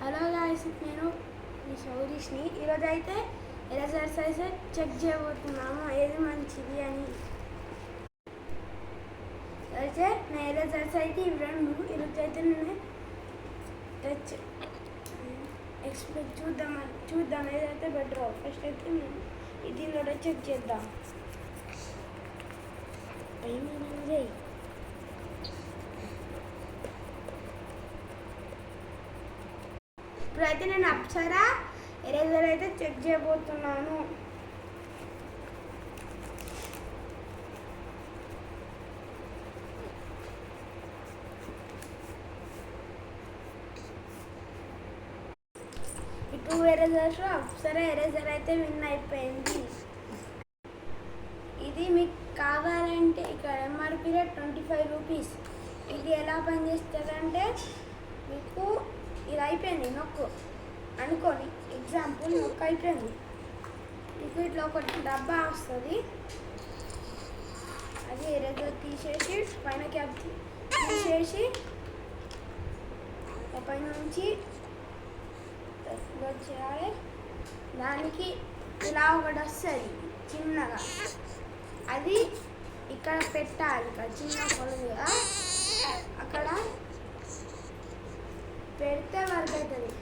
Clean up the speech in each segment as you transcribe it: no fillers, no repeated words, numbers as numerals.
Hello guys, నేను మీ సౌరీష్ని. ఈరోజు అయితే ఎరేజర్ సైజ్ చెక్ చేయబోతున్నాము ఏది మంచిది అని. అయితే నా ఎరేజర్స్ అయితే ఇవి రెండు. ఈరోజు అయితే నేను ఎక్స్పెక్ట్ చూద్దాం ఏదైతే బెటర్. ఫస్ట్ అయితే నేను దీనిలో చెక్ చేద్దాం. ఇప్పుడైతే నేను అప్సరా ఎరేజర్ అయితే చెక్ చేయబోతున్నాను. ఈ 2 ఎరేజర్స్ అప్సరా ఎరేజర్ అయితే విన్ అయిపోయింది. ఇది మీకు కావాలంటే ఇక్కడ ఎంఆర్పీ రేట్ 25 రూపీస్. ఇది ఎలా పనిచేస్తుందంటే, మీకు ఇది అయిపోయింది నొక్కు అనుకోని, ఎగ్జాంపుల్ నొక్కు అయిపోయింది, మీకు ఇట్లా ఒకటి డబ్బా వస్తుంది. అది ఎరేజర్ తీసేసి పైన క్యాప్ తీసేసి పైన నుంచి చేయాలి. దానికి ఇలా ఒకటి వస్తుంది చిన్నగా, అది ఇక్కడ పెట్టాలి. ఇక్కడ చిన్న కొలువుగా అక్కడ పెడితే వర్క్ అవుతుంది.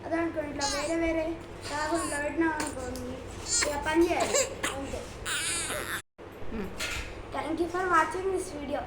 అదనుకోండి ఇట్లా వేరే కాకుండా పెట్టినాం అనుకోండి, ఇక పని చేయాలి అంతే. Thank you for watching this video.